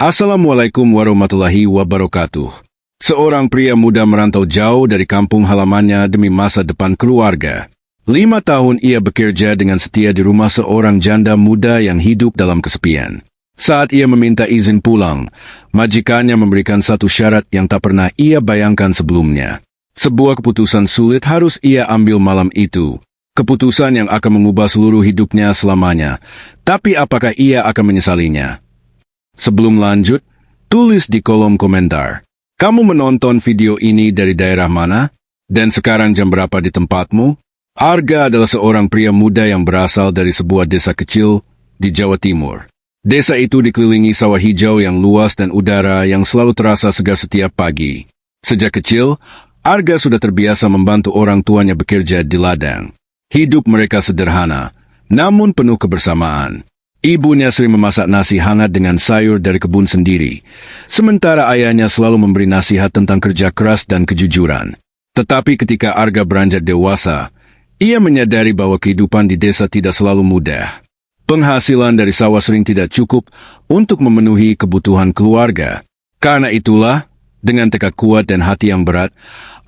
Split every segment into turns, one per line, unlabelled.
Assalamualaikum warahmatullahi wabarakatuh. Seorang pria muda merantau jauh dari kampung halamannya demi masa depan keluarga. 5 tahun ia bekerja dengan setia di rumah seorang janda muda yang hidup dalam kesepian. Saat ia meminta izin pulang, majikannya memberikan satu syarat yang tak pernah ia bayangkan sebelumnya. Sebuah keputusan sulit harus ia ambil malam itu. Keputusan yang akan mengubah seluruh hidupnya selamanya. Tapi apakah ia akan menyesalinya? Sebelum lanjut, tulis di kolom komentar. Kamu menonton video ini dari daerah mana? Dan sekarang jam berapa di tempatmu? Arga adalah seorang pria muda yang berasal dari sebuah desa kecil di Jawa Timur. Desa itu dikelilingi sawah hijau yang luas dan udara yang selalu terasa segar setiap pagi. Sejak kecil, Arga sudah terbiasa membantu orang tuanya bekerja di ladang. Hidup mereka sederhana, namun penuh kebersamaan. Ibunya sering memasak nasi hangat dengan sayur dari kebun sendiri, sementara ayahnya selalu memberi nasihat tentang kerja keras dan kejujuran. Tetapi ketika Arga beranjak dewasa, ia menyadari bahwa kehidupan di desa tidak selalu mudah. Penghasilan dari sawah sering tidak cukup untuk memenuhi kebutuhan keluarga. Karena itulah, dengan tekad kuat dan hati yang berat,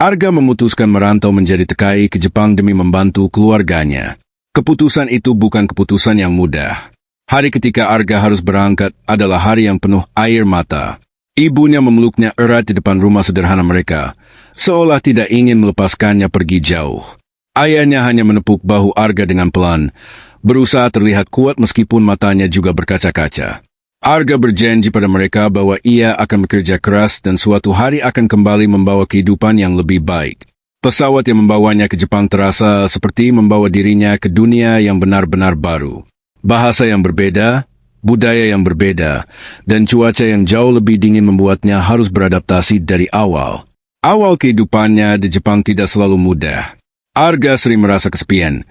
Arga memutuskan merantau menjadi TKI ke Jepang demi membantu keluarganya. Keputusan itu bukan keputusan yang mudah. Hari ketika Arga harus berangkat adalah hari yang penuh air mata. Ibunya memeluknya erat di depan rumah sederhana mereka, seolah tidak ingin melepaskannya pergi jauh. Ayahnya hanya menepuk bahu Arga dengan pelan, berusaha terlihat kuat meskipun matanya juga berkaca-kaca. Arga berjanji pada mereka bahwa ia akan bekerja keras dan suatu hari akan kembali membawa kehidupan yang lebih baik. Pesawat yang membawanya ke Jepang terasa seperti membawa dirinya ke dunia yang benar-benar baru. Bahasa yang berbeda, budaya yang berbeda, dan cuaca yang jauh lebih dingin membuatnya harus beradaptasi dari awal. Awal kehidupannya di Jepang tidak selalu mudah. Arga sering merasa kesepian,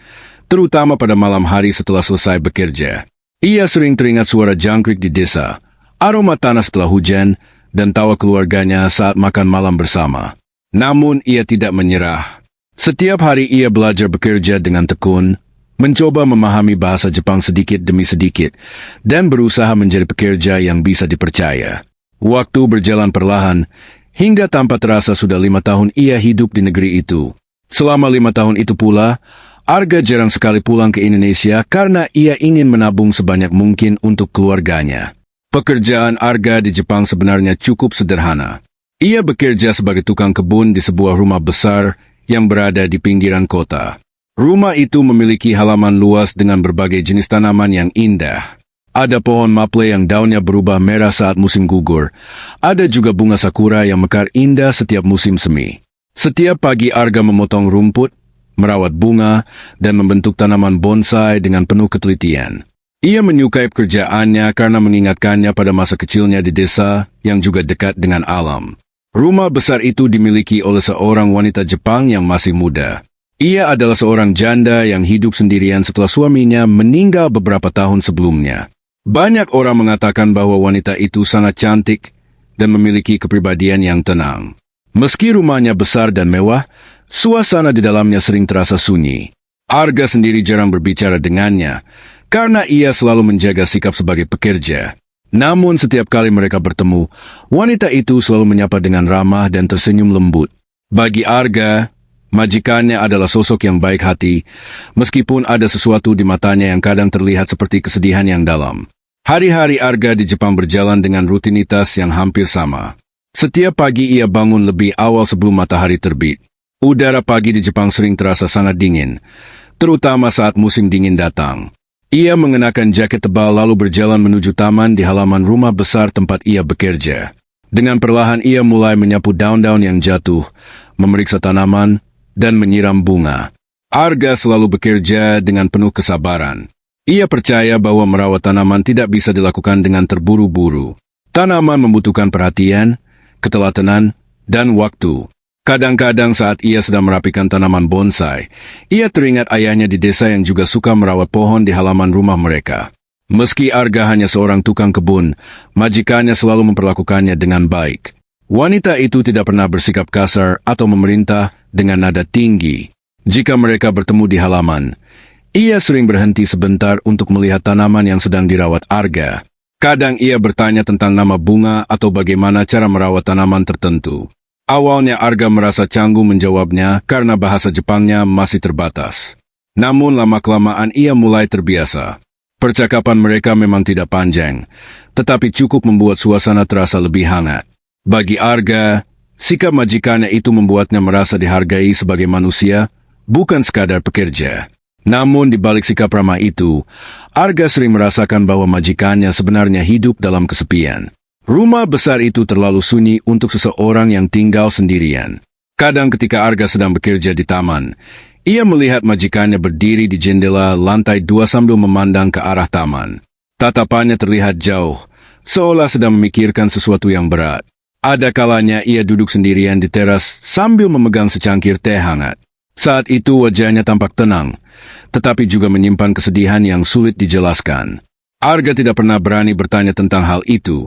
terutama pada malam hari setelah selesai bekerja. Ia sering teringat suara jangkrik di desa, aroma tanah setelah hujan, dan tawa keluarganya saat makan malam bersama. Namun ia tidak menyerah. Setiap hari ia belajar bekerja dengan tekun, mencoba memahami bahasa Jepang sedikit demi sedikit, dan berusaha menjadi pekerja yang bisa dipercaya. Waktu berjalan perlahan, hingga tanpa terasa sudah 5 tahun ia hidup di negeri itu. Selama 5 tahun itu pula, Arga jarang sekali pulang ke Indonesia karena ia ingin menabung sebanyak mungkin untuk keluarganya. Pekerjaan Arga di Jepang sebenarnya cukup sederhana. Ia bekerja sebagai tukang kebun di sebuah rumah besar yang berada di pinggiran kota. Rumah itu memiliki halaman luas dengan berbagai jenis tanaman yang indah. Ada pohon maple yang daunnya berubah merah saat musim gugur. Ada juga bunga sakura yang mekar indah setiap musim semi. Setiap pagi Arga memotong rumput, merawat bunga, dan membentuk tanaman bonsai dengan penuh ketelitian. Ia menyukai pekerjaannya karena mengingatkannya pada masa kecilnya di desa yang juga dekat dengan alam. Rumah besar itu dimiliki oleh seorang wanita Jepang yang masih muda. Ia adalah seorang janda yang hidup sendirian setelah suaminya meninggal beberapa tahun sebelumnya. Banyak orang mengatakan bahwa wanita itu sangat cantik dan memiliki kepribadian yang tenang. Meski rumahnya besar dan mewah, suasana di dalamnya sering terasa sunyi. Arga sendiri jarang berbicara dengannya, karena ia selalu menjaga sikap sebagai pekerja. Namun setiap kali mereka bertemu, wanita itu selalu menyapa dengan ramah dan tersenyum lembut. Bagi Arga, majikannya adalah sosok yang baik hati, meskipun ada sesuatu di matanya yang kadang terlihat seperti kesedihan yang dalam. Hari-hari Arga di Jepang berjalan dengan rutinitas yang hampir sama. Setiap pagi ia bangun lebih awal sebelum matahari terbit. Udara pagi di Jepang sering terasa sangat dingin, terutama saat musim dingin datang. Ia mengenakan jaket tebal lalu berjalan menuju taman di halaman rumah besar tempat ia bekerja. Dengan perlahan ia mulai menyapu daun-daun yang jatuh, memeriksa tanaman, dan menyiram bunga. Arga selalu bekerja dengan penuh kesabaran. Ia percaya bahwa merawat tanaman tidak bisa dilakukan dengan terburu-buru. Tanaman membutuhkan perhatian, ketelatenan, dan waktu. Kadang-kadang saat ia sedang merapikan tanaman bonsai, ia teringat ayahnya di desa yang juga suka merawat pohon di halaman rumah mereka. Meski Arga hanya seorang tukang kebun, majikannya selalu memperlakukannya dengan baik. Wanita itu tidak pernah bersikap kasar atau memerintah dengan nada tinggi. Jika mereka bertemu di halaman, ia sering berhenti sebentar untuk melihat tanaman yang sedang dirawat Arga. Kadang ia bertanya tentang nama bunga atau bagaimana cara merawat tanaman tertentu. Awalnya Arga merasa canggung menjawabnya karena bahasa Jepangnya masih terbatas. Namun lama-kelamaan ia mulai terbiasa. Percakapan mereka memang tidak panjang, tetapi cukup membuat suasana terasa lebih hangat. Bagi Arga, sikap majikannya itu membuatnya merasa dihargai sebagai manusia, bukan sekadar pekerja. Namun di balik sikap ramah itu, Arga sering merasakan bahwa majikannya sebenarnya hidup dalam kesepian. Rumah besar itu terlalu sunyi untuk seseorang yang tinggal sendirian. Kadang ketika Arga sedang bekerja di taman, ia melihat majikannya berdiri di jendela lantai 2 sambil memandang ke arah taman. Tatapannya terlihat jauh, seolah sedang memikirkan sesuatu yang berat. Ada kalanya ia duduk sendirian di teras sambil memegang secangkir teh hangat. Saat itu wajahnya tampak tenang, tetapi juga menyimpan kesedihan yang sulit dijelaskan. Arga tidak pernah berani bertanya tentang hal itu,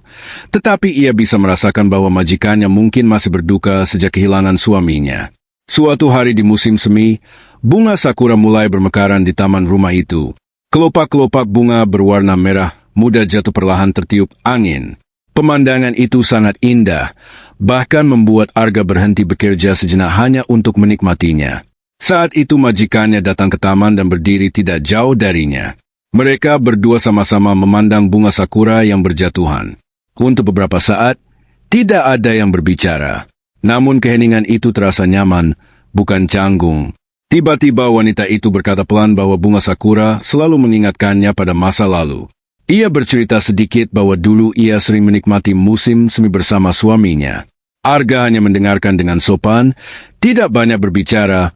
tetapi ia bisa merasakan bahwa majikannya mungkin masih berduka sejak kehilangan suaminya. Suatu hari di musim semi, bunga sakura mulai bermekaran di taman rumah itu. Kelopak-kelopak bunga berwarna merah muda jatuh perlahan tertiup angin. Pemandangan itu sangat indah, bahkan membuat Arga berhenti bekerja sejenak hanya untuk menikmatinya. Saat itu majikannya datang ke taman dan berdiri tidak jauh darinya. Mereka berdua sama-sama memandang bunga sakura yang berjatuhan. Untuk beberapa saat, tidak ada yang berbicara. Namun keheningan itu terasa nyaman, bukan canggung. Tiba-tiba wanita itu berkata pelan bahwa bunga sakura selalu mengingatkannya pada masa lalu. Ia bercerita sedikit bahwa dulu ia sering menikmati musim semi bersama suaminya. Arga hanya mendengarkan dengan sopan, tidak banyak berbicara,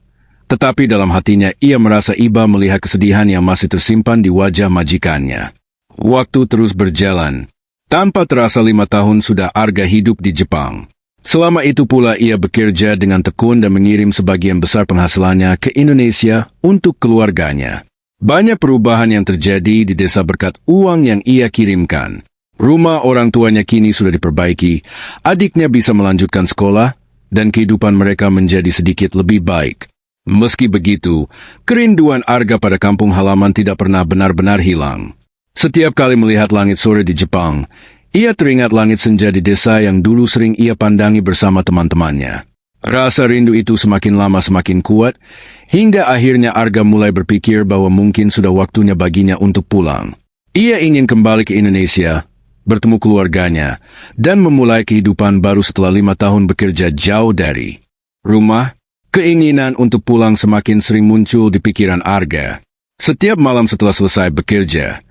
tetapi dalam hatinya ia merasa iba melihat kesedihan yang masih tersimpan di wajah majikannya. Waktu terus berjalan. Tanpa terasa 5 tahun sudah Arga hidup di Jepang. Selama itu pula ia bekerja dengan tekun dan mengirim sebagian besar penghasilannya ke Indonesia untuk keluarganya. Banyak perubahan yang terjadi di desa berkat uang yang ia kirimkan. Rumah orang tuanya kini sudah diperbaiki, adiknya bisa melanjutkan sekolah, dan kehidupan mereka menjadi sedikit lebih baik. Meski begitu, kerinduan Arga pada kampung halaman tidak pernah benar-benar hilang. Setiap kali melihat langit sore di Jepang, ia teringat langit senja di desa yang dulu sering ia pandangi bersama teman-temannya. Rasa rindu itu semakin lama semakin kuat, hingga akhirnya Arga mulai berpikir bahwa mungkin sudah waktunya baginya untuk pulang. Ia ingin kembali ke Indonesia, bertemu keluarganya, dan memulai kehidupan baru setelah 5 tahun bekerja jauh dari rumah. Keinginan untuk pulang semakin sering muncul di pikiran Arga. Setiap malam setelah selesai bekerja,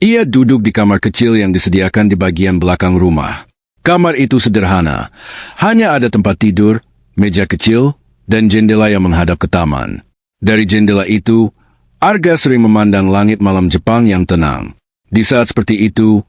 ia duduk di kamar kecil yang disediakan di bagian belakang rumah. Kamar itu sederhana, hanya ada tempat tidur, meja kecil, dan jendela yang menghadap ke taman. Dari jendela itu, Arga sering memandang langit malam Jepang yang tenang. Di saat seperti itu,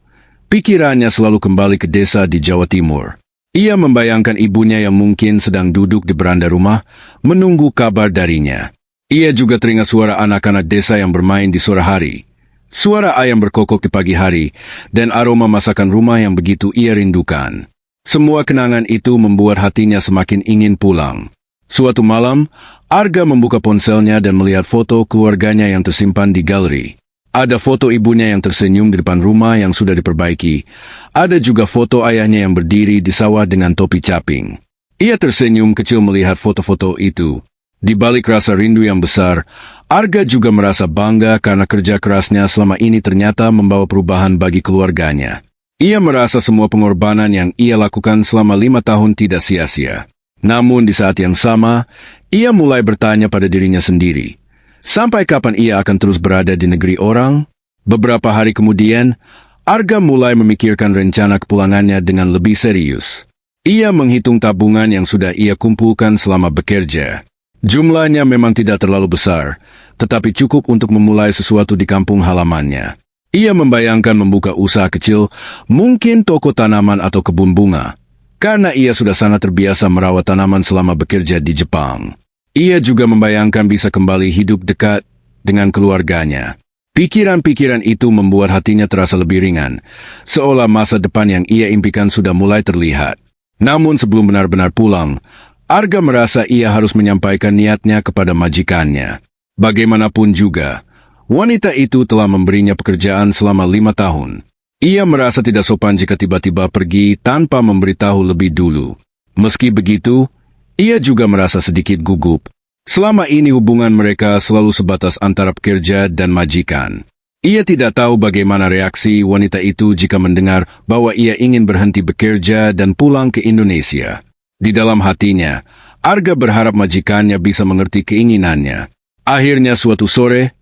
pikirannya selalu kembali ke desa di Jawa Timur. Ia membayangkan ibunya yang mungkin sedang duduk di beranda rumah, menunggu kabar darinya. Ia juga teringat suara anak-anak desa yang bermain di sore hari, suara ayam berkokok di pagi hari, dan aroma masakan rumah yang begitu ia rindukan. Semua kenangan itu membuat hatinya semakin ingin pulang. Suatu malam, Arga membuka ponselnya dan melihat foto keluarganya yang tersimpan di galeri. Ada foto ibunya yang tersenyum di depan rumah yang sudah diperbaiki. Ada juga foto ayahnya yang berdiri di sawah dengan topi caping. Ia tersenyum kecil melihat foto-foto itu. Di balik rasa rindu yang besar, Arga juga merasa bangga karena kerja kerasnya selama ini ternyata membawa perubahan bagi keluarganya. Ia merasa semua pengorbanan yang ia lakukan selama 5 tahun tidak sia-sia. Namun di saat yang sama, ia mulai bertanya pada dirinya sendiri. Sampai kapan ia akan terus berada di negeri orang? Beberapa hari kemudian, Arga mulai memikirkan rencana kepulangannya dengan lebih serius. Ia menghitung tabungan yang sudah ia kumpulkan selama bekerja. Jumlahnya memang tidak terlalu besar, tetapi cukup untuk memulai sesuatu di kampung halamannya. Ia membayangkan membuka usaha kecil, mungkin toko tanaman atau kebun bunga, karena ia sudah sangat terbiasa merawat tanaman selama bekerja di Jepang. Ia juga membayangkan bisa kembali hidup dekat dengan keluarganya. Pikiran-pikiran itu membuat hatinya terasa lebih ringan, seolah masa depan yang ia impikan sudah mulai terlihat. Namun sebelum benar-benar pulang, Arga merasa ia harus menyampaikan niatnya kepada majikannya. Bagaimanapun juga, wanita itu telah memberinya pekerjaan selama 5 tahun. Ia merasa tidak sopan jika tiba-tiba pergi tanpa memberitahu lebih dulu. Meski begitu, ia juga merasa sedikit gugup. Selama ini hubungan mereka selalu sebatas antara pekerja dan majikan. Ia tidak tahu bagaimana reaksi wanita itu jika mendengar bahwa ia ingin berhenti bekerja dan pulang ke Indonesia. Di dalam hatinya, Arga berharap majikannya bisa mengerti keinginannya. Akhirnya suatu sore,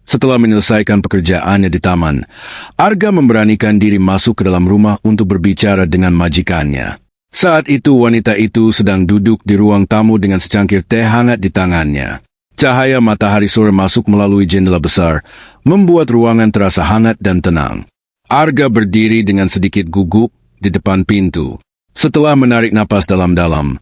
setelah menyelesaikan pekerjaannya di taman, Arga memberanikan diri masuk ke dalam rumah untuk berbicara dengan majikannya. Saat itu wanita itu sedang duduk di ruang tamu dengan secangkir teh hangat di tangannya. Cahaya matahari sore masuk melalui jendela besar, membuat ruangan terasa hangat dan tenang. Arga berdiri dengan sedikit gugup di depan pintu. Setelah menarik napas dalam-dalam,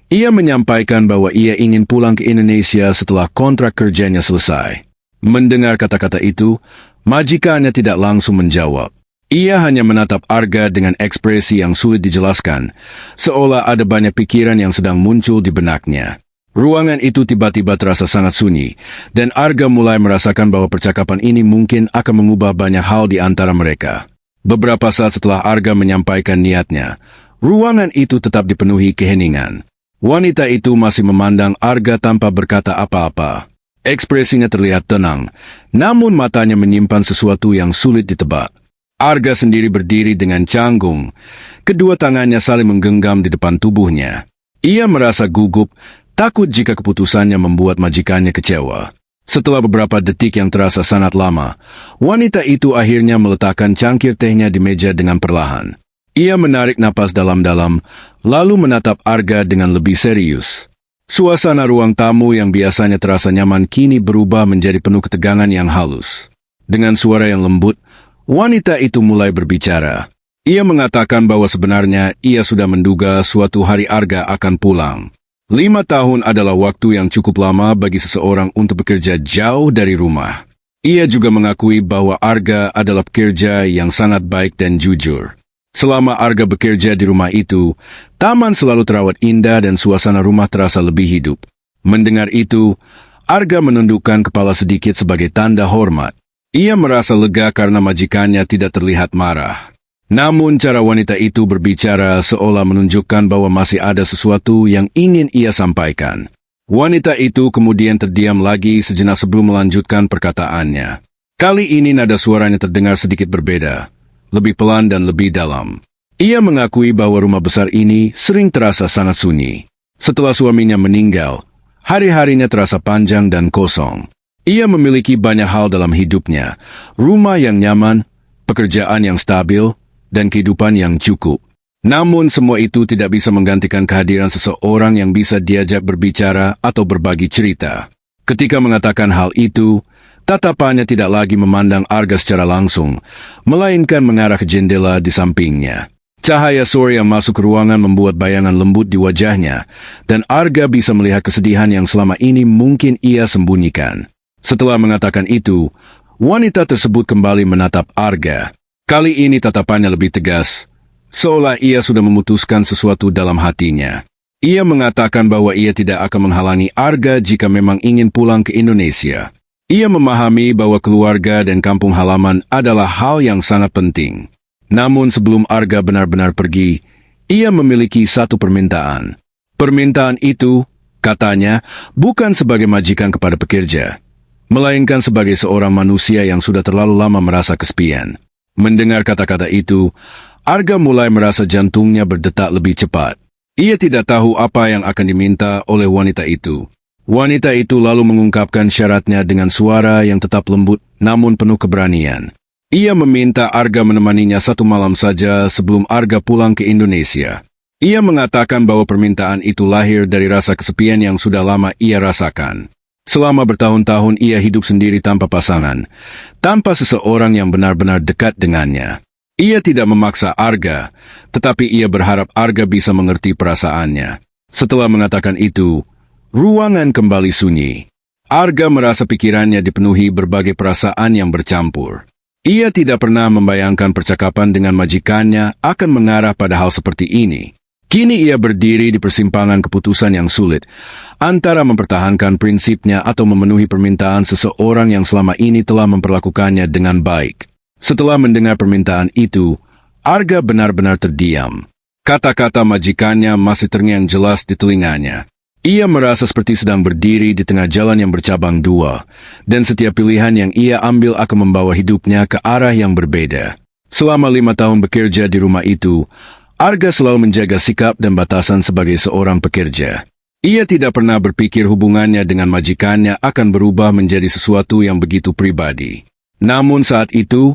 ia menyampaikan bahwa ia ingin pulang ke Indonesia setelah kontrak kerjanya selesai. Mendengar kata-kata itu, majikannya tidak langsung menjawab. Ia hanya menatap Arga dengan ekspresi yang sulit dijelaskan, seolah ada banyak pikiran yang sedang muncul di benaknya. Ruangan itu tiba-tiba terasa sangat sunyi, dan Arga mulai merasakan bahwa percakapan ini mungkin akan mengubah banyak hal di antara mereka. Beberapa saat setelah Arga menyampaikan niatnya, ruangan itu tetap dipenuhi keheningan. Wanita itu masih memandang Arga tanpa berkata apa-apa. Ekspresinya terlihat tenang, namun matanya menyimpan sesuatu yang sulit ditebak. Arga sendiri berdiri dengan canggung. Kedua tangannya saling menggenggam di depan tubuhnya. Ia merasa gugup, takut jika keputusannya membuat majikannya kecewa. Setelah beberapa detik yang terasa sangat lama, wanita itu akhirnya meletakkan cangkir tehnya di meja dengan perlahan. Ia menarik napas dalam-dalam, lalu menatap Arga dengan lebih serius. Suasana ruang tamu yang biasanya terasa nyaman kini berubah menjadi penuh ketegangan yang halus. Dengan suara yang lembut, wanita itu mulai berbicara. Ia mengatakan bahwa sebenarnya ia sudah menduga suatu hari Arga akan pulang. 5 tahun adalah waktu yang cukup lama bagi seseorang untuk bekerja jauh dari rumah. Ia juga mengakui bahwa Arga adalah pekerja yang sangat baik dan jujur. Selama Arga bekerja di rumah itu, taman selalu terawat indah dan suasana rumah terasa lebih hidup. Mendengar itu, Arga menundukkan kepala sedikit sebagai tanda hormat. Ia merasa lega karena majikannya tidak terlihat marah. Namun cara wanita itu berbicara seolah menunjukkan bahwa masih ada sesuatu yang ingin ia sampaikan. Wanita itu kemudian terdiam lagi sejenak sebelum melanjutkan perkataannya. Kali ini nada suaranya terdengar sedikit berbeda, lebih pelan dan lebih dalam. Ia mengakui bahwa rumah besar ini sering terasa sangat sunyi. Setelah suaminya meninggal, hari-harinya terasa panjang dan kosong. Ia memiliki banyak hal dalam hidupnya, rumah yang nyaman, pekerjaan yang stabil, dan kehidupan yang cukup. Namun semua itu tidak bisa menggantikan kehadiran seseorang yang bisa diajak berbicara atau berbagi cerita. Ketika mengatakan hal itu, tatapannya tidak lagi memandang Arga secara langsung, melainkan mengarah ke jendela di sampingnya. Cahaya sore yang masuk ke ruangan membuat bayangan lembut di wajahnya, dan Arga bisa melihat kesedihan yang selama ini mungkin ia sembunyikan. Setelah mengatakan itu, wanita tersebut kembali menatap Arga. Kali ini tatapannya lebih tegas, seolah ia sudah memutuskan sesuatu dalam hatinya. Ia mengatakan bahwa ia tidak akan menghalangi Arga jika memang ingin pulang ke Indonesia. Ia memahami bahwa keluarga dan kampung halaman adalah hal yang sangat penting. Namun sebelum Arga benar-benar pergi, ia memiliki satu permintaan. Permintaan itu, katanya, bukan sebagai majikan kepada pekerja, melainkan sebagai seorang manusia yang sudah terlalu lama merasa kesepian. Mendengar kata-kata itu, Arga mulai merasa jantungnya berdetak lebih cepat. Ia tidak tahu apa yang akan diminta oleh wanita itu. Wanita itu lalu mengungkapkan syaratnya dengan suara yang tetap lembut namun penuh keberanian. Ia meminta Arga menemaninya 1 malam saja sebelum Arga pulang ke Indonesia. Ia mengatakan bahwa permintaan itu lahir dari rasa kesepian yang sudah lama ia rasakan. Selama bertahun-tahun ia hidup sendiri tanpa pasangan, tanpa seseorang yang benar-benar dekat dengannya. Ia tidak memaksa Arga, tetapi ia berharap Arga bisa mengerti perasaannya. Setelah mengatakan itu, ruangan kembali sunyi. Arga merasa pikirannya dipenuhi berbagai perasaan yang bercampur. Ia tidak pernah membayangkan percakapan dengan majikannya akan mengarah pada hal seperti ini. Kini ia berdiri di persimpangan keputusan yang sulit, antara mempertahankan prinsipnya atau memenuhi permintaan seseorang yang selama ini telah memperlakukannya dengan baik. Setelah mendengar permintaan itu, Arga benar-benar terdiam. Kata-kata majikannya masih terngiang jelas di telinganya. Ia merasa seperti sedang berdiri di tengah jalan yang bercabang dua, dan setiap pilihan yang ia ambil akan membawa hidupnya ke arah yang berbeda. Selama 5 tahun bekerja di rumah itu, Arga selalu menjaga sikap dan batasan sebagai seorang pekerja. Ia tidak pernah berpikir hubungannya dengan majikannya akan berubah menjadi sesuatu yang begitu pribadi. Namun saat itu,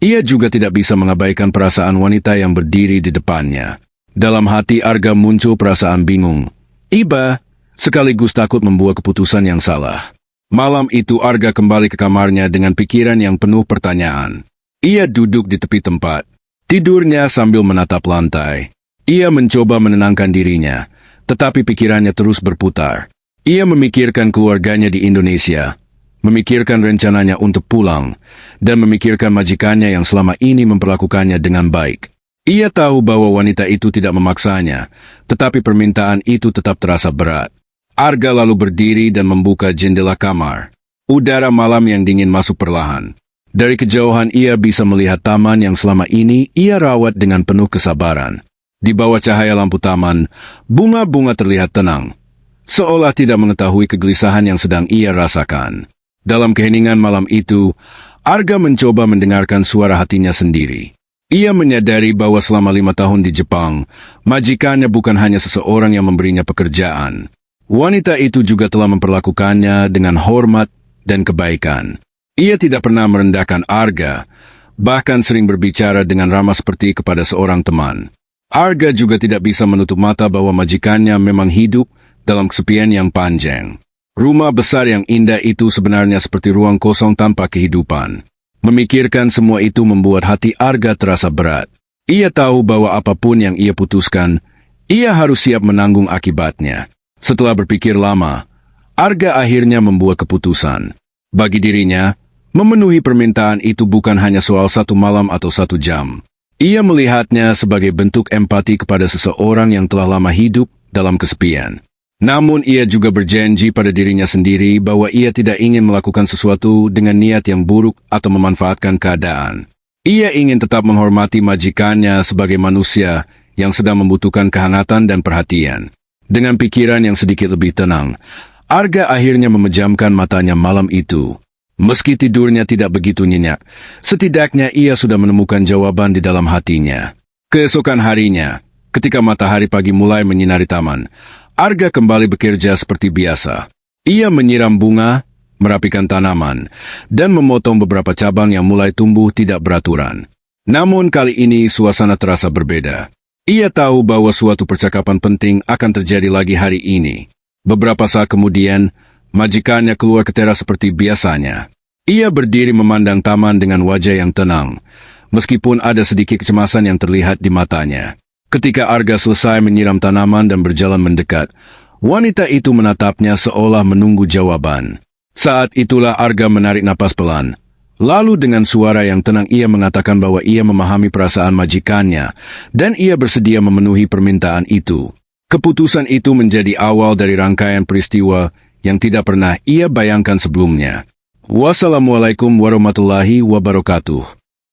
ia juga tidak bisa mengabaikan perasaan wanita yang berdiri di depannya. Dalam hati Arga muncul perasaan bingung, iba, sekaligus takut membuat keputusan yang salah. Malam itu Arga kembali ke kamarnya dengan pikiran yang penuh pertanyaan. Ia duduk di tepi tempat, tidurnya sambil menatap lantai. Ia mencoba menenangkan dirinya, tetapi pikirannya terus berputar. Ia memikirkan keluarganya di Indonesia, memikirkan rencananya untuk pulang, dan memikirkan majikannya yang selama ini memperlakukannya dengan baik. Ia tahu bahwa wanita itu tidak memaksanya, tetapi permintaan itu tetap terasa berat. Arga lalu berdiri dan membuka jendela kamar. Udara malam yang dingin masuk perlahan. Dari kejauhan ia bisa melihat taman yang selama ini ia rawat dengan penuh kesabaran. Di bawah cahaya lampu taman, bunga-bunga terlihat tenang, seolah tidak mengetahui kegelisahan yang sedang ia rasakan. Dalam keheningan malam itu, Arga mencoba mendengarkan suara hatinya sendiri. Ia menyadari bahwa selama 5 tahun di Jepang, majikannya bukan hanya seseorang yang memberinya pekerjaan. Wanita itu juga telah memperlakukannya dengan hormat dan kebaikan. Ia tidak pernah merendahkan Arga, bahkan sering berbicara dengan ramah seperti kepada seorang teman. Arga juga tidak bisa menutup mata bahwa majikannya memang hidup dalam kesepian yang panjang. Rumah besar yang indah itu sebenarnya seperti ruang kosong tanpa kehidupan. Memikirkan semua itu membuat hati Arga terasa berat. Ia tahu bahwa apapun yang ia putuskan, ia harus siap menanggung akibatnya. Setelah berpikir lama, Arga akhirnya membuat keputusan. Bagi dirinya, memenuhi permintaan itu bukan hanya soal 1 malam atau 1 jam. Ia melihatnya sebagai bentuk empati kepada seseorang yang telah lama hidup dalam kesepian. Namun ia juga berjanji pada dirinya sendiri bahwa ia tidak ingin melakukan sesuatu dengan niat yang buruk atau memanfaatkan keadaan. Ia ingin tetap menghormati majikannya sebagai manusia yang sedang membutuhkan kehangatan dan perhatian. Dengan pikiran yang sedikit lebih tenang, Arga akhirnya memejamkan matanya malam itu. Meski tidurnya tidak begitu nyenyak, setidaknya ia sudah menemukan jawaban di dalam hatinya. Keesokan harinya, ketika matahari pagi mulai menyinari taman, Arga kembali bekerja seperti biasa. Ia menyiram bunga, merapikan tanaman, dan memotong beberapa cabang yang mulai tumbuh tidak beraturan. Namun kali ini suasana terasa berbeda. Ia tahu bahwa suatu percakapan penting akan terjadi lagi hari ini. Beberapa saat kemudian, majikannya keluar ke teras seperti biasanya. Ia berdiri memandang taman dengan wajah yang tenang, meskipun ada sedikit kecemasan yang terlihat di matanya. Ketika Arga selesai menyiram tanaman dan berjalan mendekat, wanita itu menatapnya seolah menunggu jawaban. Saat itulah Arga menarik napas pelan. Lalu dengan suara yang tenang ia mengatakan bahwa ia memahami perasaan majikannya dan ia bersedia memenuhi permintaan itu. Keputusan itu menjadi awal dari rangkaian peristiwa yang tidak pernah ia bayangkan sebelumnya. Wassalamualaikum warahmatullahi wabarakatuh.